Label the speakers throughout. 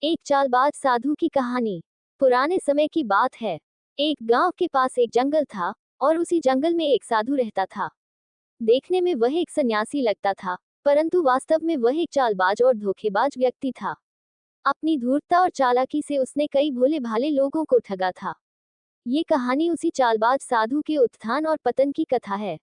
Speaker 1: एक चालबाज साधु की कहानी। पुराने समय की बात है। एक गांव के पास एक जंगल था और उसी जंगल में एक साधु रहता था। देखने में वह एक सन्यासी लगता था, परंतु वास्तव में वह एक चालबाज और धोखेबाज व्यक्ति था। अपनी धूर्तता और चालाकी से उसने कई भोले भाले लोगों को ठगा था। ये कहानी उसी चालबाज साधु के उत्थान और पतन की कथा है।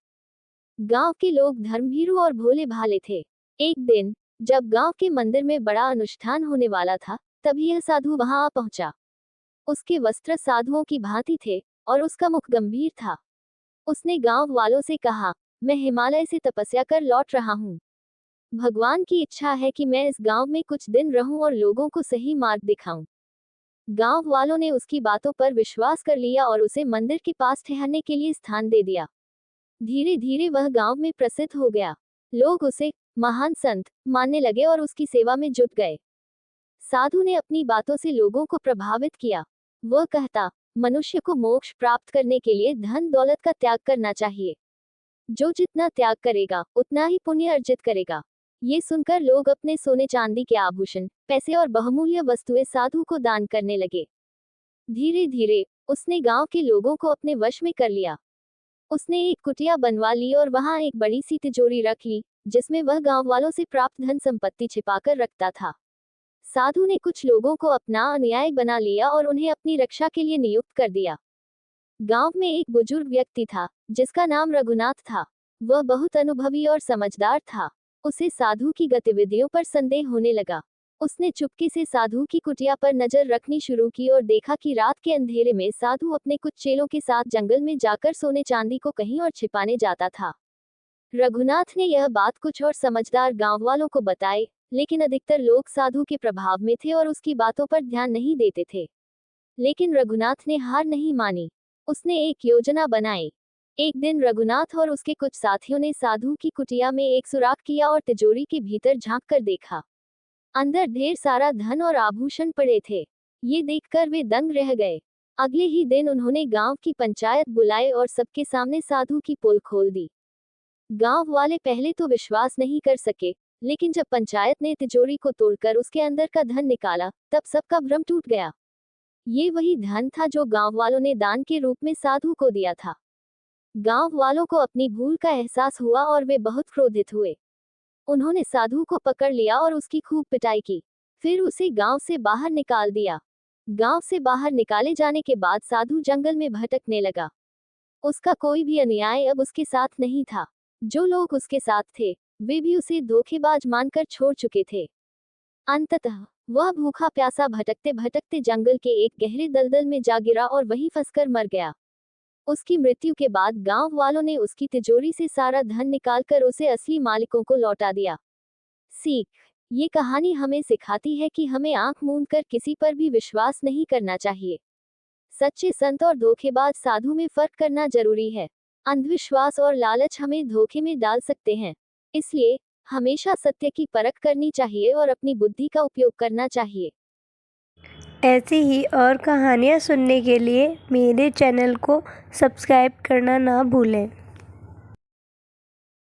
Speaker 1: गांव के लोग धर्मभीरू और भोले भाले थे। एक दिन जब गांव के मंदिर में बड़ा अनुष्ठान होने वाला था, तभी यह साधु वहां आ पहुंचा। उसके वस्त्र साधुओं की भांति थे और उसका मुख गंभीर था। उसने गांव वालों से कहा, मैं हिमालय से तपस्या कर लौट रहा हूँ। भगवान की इच्छा है कि मैं इस गांव में कुछ दिन रहूं और लोगों को सही मार्ग दिखाऊं। गांव वालों ने उसकी बातों पर विश्वास कर लिया और उसे मंदिर के पास ठहरने के लिए स्थान दे दिया। धीरे धीरे वह गांव में प्रसिद्ध हो गया। लोग उसे महान संत मानने लगे और उसकी सेवा में जुट गए। साधु ने अपनी बातों से लोगों को प्रभावित किया। वह कहता, मनुष्य को मोक्ष प्राप्त करने के लिए धन दौलत का त्याग करना चाहिए। जो जितना त्याग करेगा उतना ही पुण्य अर्जित करेगा। ये सुनकर लोग अपने सोने चांदी के आभूषण, पैसे और बहुमूल्य वस्तुएं साधु को दान करने लगे। धीरे धीरे उसने गांव के लोगों को अपने वश में कर लिया। उसने एक कुटिया बनवा ली और वहां एक बड़ी सी तिजोरी रख ली, जिसमें वह गांव वालों से प्राप्त धन संपत्ति छिपाकर रखता था। साधु ने कुछ लोगों को अपना अनुयायी बना लिया और उन्हें अपनी रक्षा के लिए नियुक्त कर दिया। गांव में एक बुजुर्ग व्यक्ति था, जिसका नाम रघुनाथ था। वह बहुत अनुभवी और समझदार था। उसे साधु की गतिविधियों पर संदेह होने लगा। उसने चुपके से साधु की कुटिया पर नजर रखनी शुरू की और देखा कि रात के अंधेरे में साधु अपने कुछ चेलों के साथ जंगल में जाकर सोने चांदी को कहीं और छिपाने जाता था। रघुनाथ ने यह बात कुछ और समझदार गांव वालों को बताई, लेकिन अधिकतर लोग साधु के प्रभाव में थे और उसकी बातों पर ध्यान नहीं देते थे। लेकिन रघुनाथ ने हार नहीं मानी। उसने एक योजना बनाई। एक दिन रघुनाथ और उसके कुछ साथियों ने साधु की कुटिया में एक सुराख किया और तिजोरी के भीतर झांक कर देखा। अंदर ढेर सारा धन और आभूषण पड़े थे। ये देखकर वे दंग रह गए। अगले ही दिन उन्होंने गांव की पंचायत बुलाई और सबके सामने साधु की पोल खोल दी। गांव वाले पहले तो विश्वास नहीं कर सके, लेकिन जब पंचायत ने तिजोरी को तोड़कर उसके अंदर का धन निकाला, तब सबका भ्रम टूट गया। ये वही धन था जो गांव वालों ने दान के रूप में साधु को दिया था। गांव वालों को अपनी भूल का एहसास हुआ और वे बहुत क्रोधित हुए। उन्होंने साधु को पकड़ लिया और उसकी खूब पिटाई की। फिर उसे गांव से बाहर निकाल दिया। गांव से बाहर निकाले जाने के बाद साधु जंगल में भटकने लगा। उसका कोई भी अनुयायी अब उसके साथ नहीं था। जो लोग उसके साथ थे, वे भी उसे धोखेबाज मानकर छोड़ चुके थे। अंततः वह भूखा प्यासा भटकते भटकते जंगल के एक गहरे दलदल में जा गिरा और वहीं फंसकर मर गया। उसकी मृत्यु के बाद गांव वालों ने उसकी तिजोरी से सारा धन निकालकर उसे असली मालिकों को लौटा दिया। सीख। ये कहानी हमें सिखाती है कि हमें आंख मूंद कर किसी पर भी विश्वास नहीं करना चाहिए। सच्चे संत और धोखेबाज साधु में फर्क करना जरूरी है। अंधविश्वास और लालच हमें धोखे में डाल सकते हैं। इसलिए हमेशा सत्य की परख करनी चाहिए और अपनी बुद्धि का उपयोग करना चाहिए।
Speaker 2: ऐसी ही और कहानियाँ सुनने के लिए मेरे चैनल को सब्सक्राइब करना ना भूलें।